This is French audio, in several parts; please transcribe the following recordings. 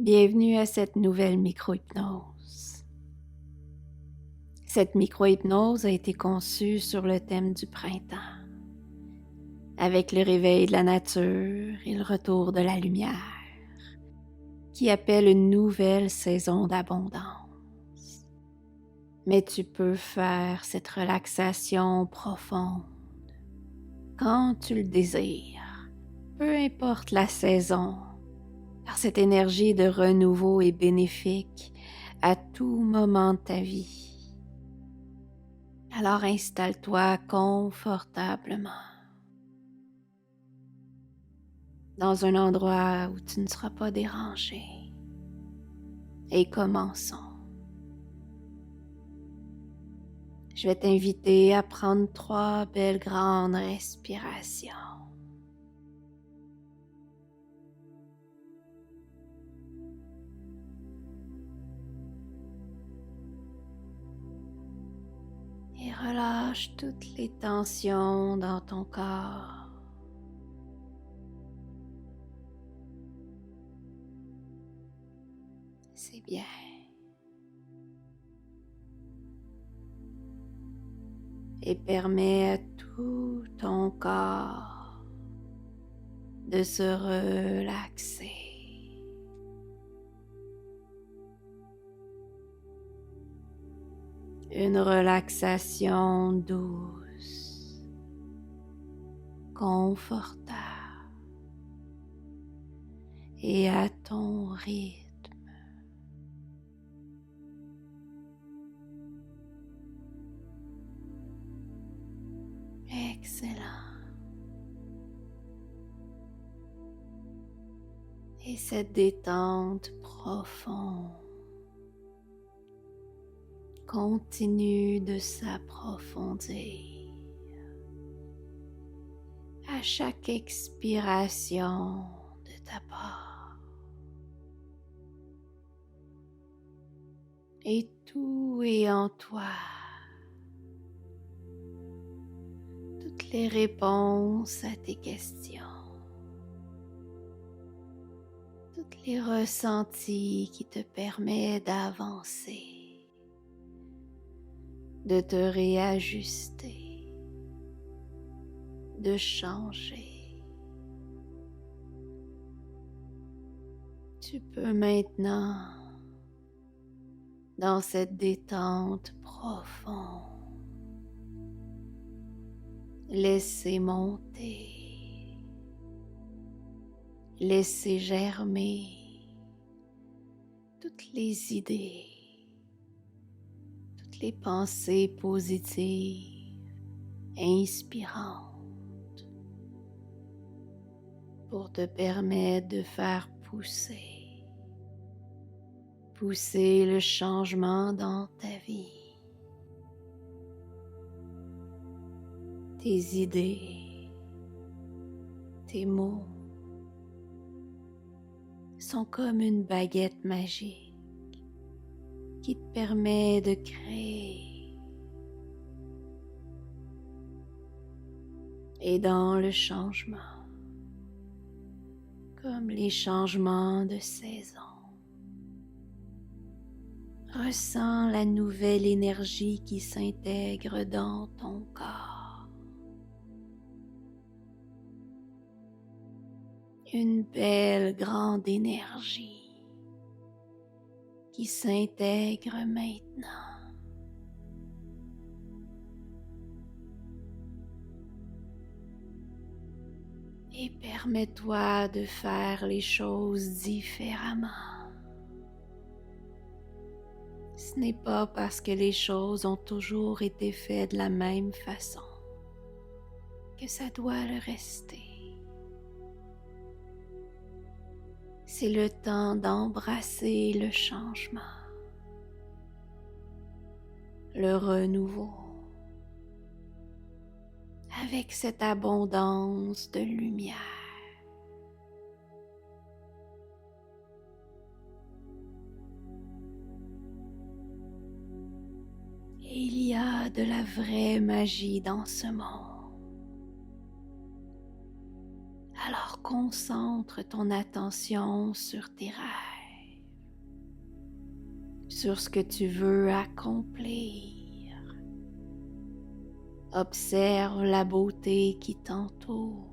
Bienvenue à cette nouvelle micro-hypnose. Cette micro-hypnose a été conçue sur le thème du printemps, avec le réveil de la nature et le retour de la lumière, qui appelle une nouvelle saison d'abondance. Mais tu peux faire cette relaxation profonde quand tu le désires, peu importe la saison, car cette énergie de renouveau est bénéfique à tout moment de ta vie. Alors installe-toi confortablement dans un endroit où tu ne seras pas dérangé. Et commençons. Je vais t'inviter à prendre 3 belles grandes respirations. Et relâche toutes les tensions dans ton corps. C'est bien. Et permets à tout ton corps de se relaxer. Une relaxation douce, confortable et à ton rythme. Excellent. Et cette détente profonde continue de s'approfondir à chaque expiration de ta part. Et tout est en toi. Toutes les réponses à tes questions. Toutes les ressentis qui te permettent d'avancer, de te réajuster, de changer. Tu peux maintenant, dans cette détente profonde, laisser monter, laisser germer toutes les idées, toutes les pensées positives, inspirantes, pour te permettre de faire pousser le changement dans ta vie. Tes idées, tes mots sont comme une baguette magique qui te permet de créer. Et dans le changement, comme les changements de saison, ressens la nouvelle énergie qui s'intègre dans ton corps. Une belle grande énergie qui s'intègre maintenant. Et permets-toi de faire les choses différemment. Ce n'est pas parce que les choses ont toujours été faites de la même façon que ça doit le rester. C'est le temps d'embrasser le changement, le renouveau, avec cette abondance de lumière. Et il y a de la vraie magie dans ce monde. Alors concentre ton attention sur tes rêves. sur ce que tu veux accomplir. Observe la beauté qui t'entoure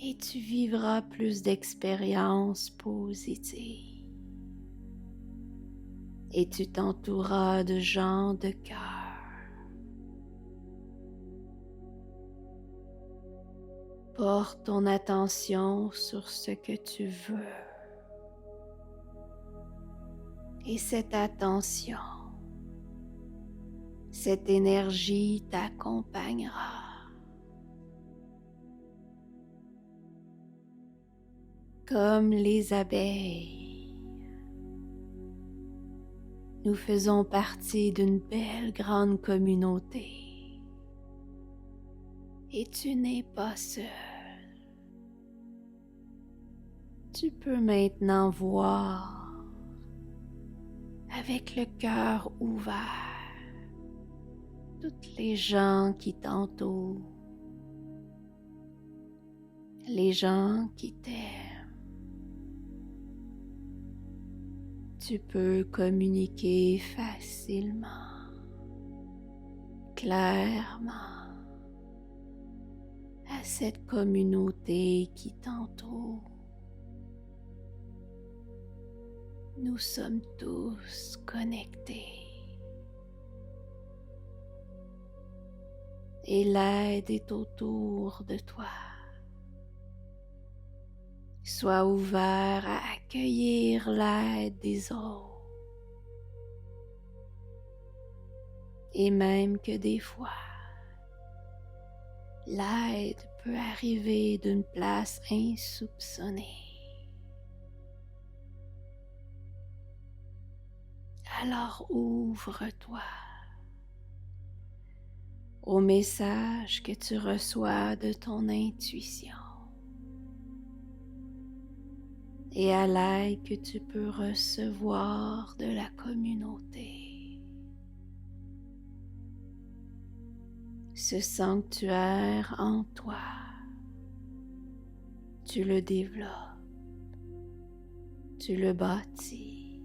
et tu vivras plus d'expériences positives. Et tu t'entoureras de gens de cœur. Porte ton attention sur ce que tu veux. Et cette attention, cette énergie t'accompagnera. Comme les abeilles, nous faisons partie d'une belle grande communauté. Et tu n'es pas seul. Tu peux maintenant voir avec le cœur ouvert toutes les gens qui t'entourent, les gens qui t'aiment. Tu peux communiquer facilement, clairement à cette communauté qui t'entoure. Nous sommes tous connectés et l'aide est autour de toi. Sois ouvert à accueillir l'aide des autres. Et même que des fois, l'aide peut arriver d'une place insoupçonnée. Alors ouvre-toi au message que tu reçois de ton intuition et à l'aide que tu peux recevoir de la communauté. Ce sanctuaire en toi, tu le développes, tu le bâtis,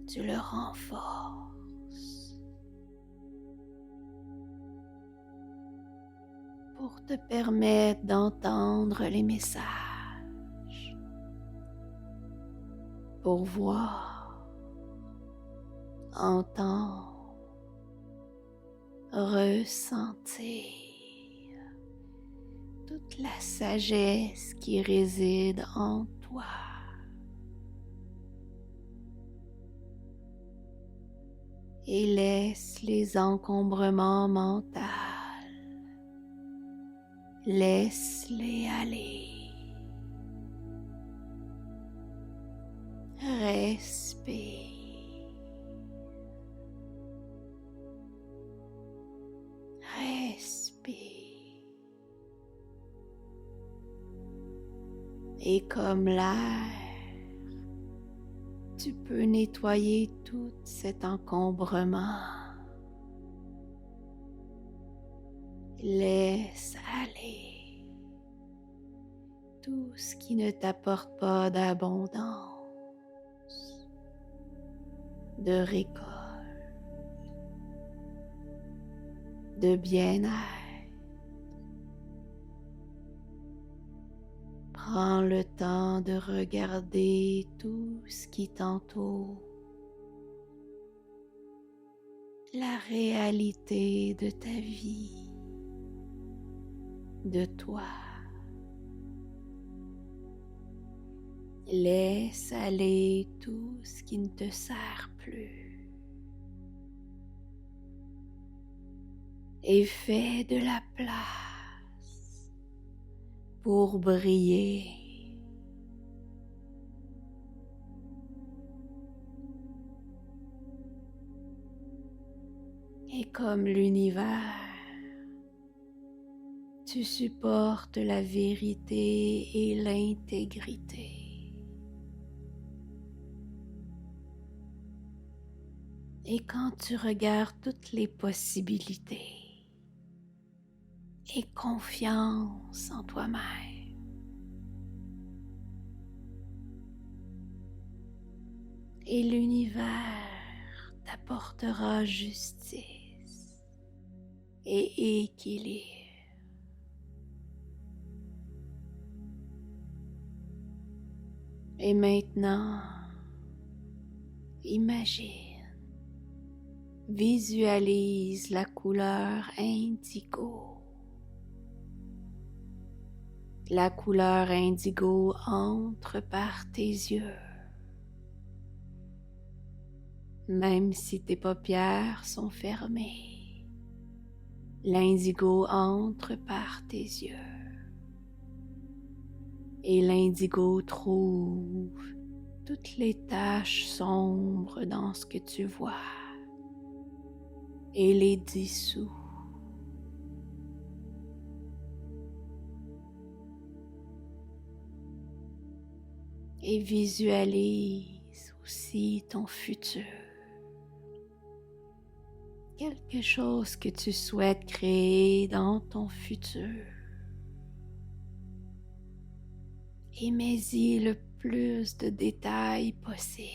tu le renforces pour te permettre d'entendre les messages, pour voir, entendre, ressentir toute la sagesse qui réside en toi. Et laisse les encombrements mentaux, laisse-les aller. Respire. Respire. Et comme l'air, tu peux nettoyer tout cet encombrement. Laisse aller tout ce qui ne t'apporte pas d'abondance, de récolte, de bien-être. Prends le temps de regarder tout ce qui t'entoure, la réalité de ta vie, de toi. Laisse aller tout ce qui ne te sert plus et fais de la place pour briller. Et comme l'univers, tu supportes la vérité et l'intégrité. Et quand tu regardes toutes les possibilités, aie confiance en toi-même. et l'univers t'apportera justice et équilibre. Et maintenant, imagine, visualise la couleur indigo. La couleur indigo entre par tes yeux. Même si tes paupières sont fermées, l'indigo entre par tes yeux. Et l'indigo trouve toutes les taches sombres dans ce que tu vois et les dissout. Et visualise aussi ton futur. Quelque chose que tu souhaites créer dans ton futur. Et mets-y le plus de détails possible.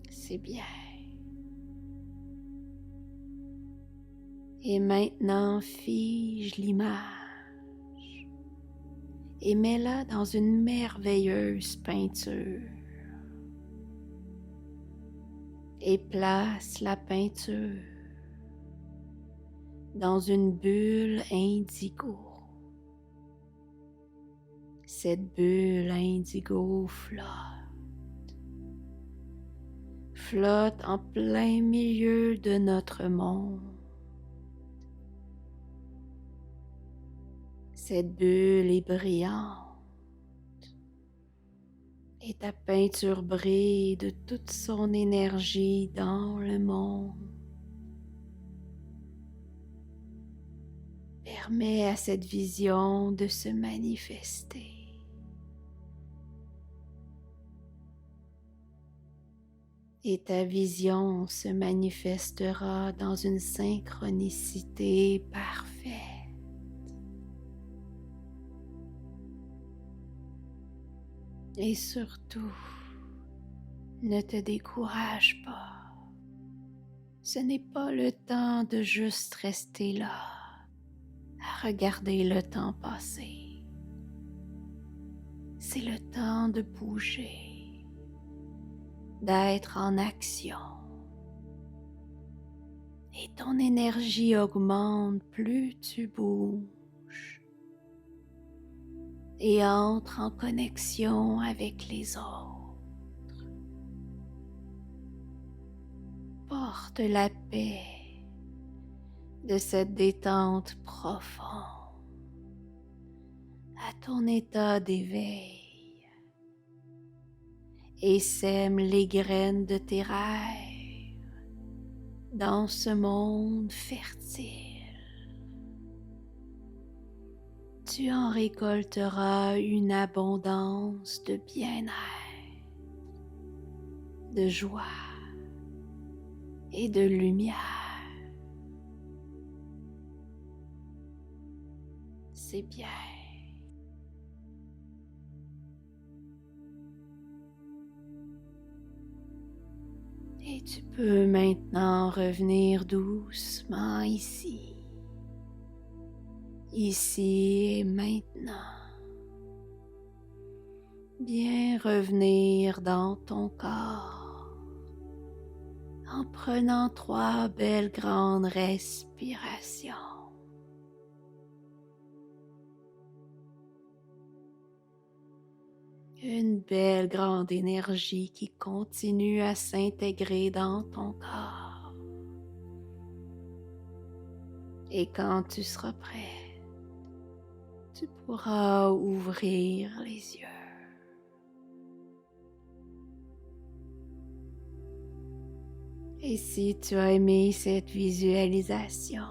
C'est bien. Et maintenant, fige l'image et mets-la dans une merveilleuse peinture. Et place la peinture dans une bulle indigo. Cette bulle indigo flotte en plein milieu de notre monde. Cette bulle est brillante et ta peinture brille de toute son énergie dans le monde. Permets à cette vision de se manifester. Et ta vision se manifestera dans une synchronicité parfaite. Et surtout, ne te décourage pas. Ce n'est pas le temps de juste rester là, à regarder le temps passer. C'est le temps de bouger, d'être en action. Et ton énergie augmente plus tu bouges et entre en connexion avec les autres. Porte la paix de cette détente profonde à ton état d'éveil et sème les graines de tes rêves dans ce monde fertile. Tu en récolteras une abondance de bien-être, de joie et de lumière. C'est bien. Et tu peux maintenant revenir doucement ici. Ici et maintenant. Bien revenir dans ton corps en prenant 3 belles grandes respirations. Une belle grande énergie qui continue à s'intégrer dans ton corps. Et quand tu seras prêt, tu pourras ouvrir les yeux. Et si tu as aimé cette visualisation,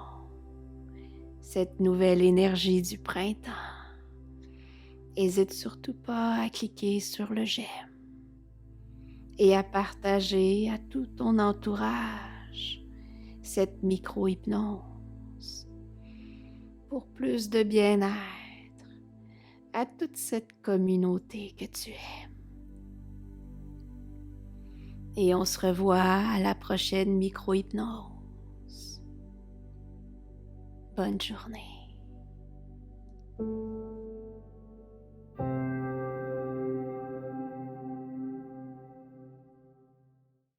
cette nouvelle énergie du printemps, n'hésite surtout pas à cliquer sur le j'aime et à partager à tout ton entourage cette micro-hypnose pour plus de bien-être à toute cette communauté que tu aimes. Et on se revoit à la prochaine micro-hypnose. Bonne journée.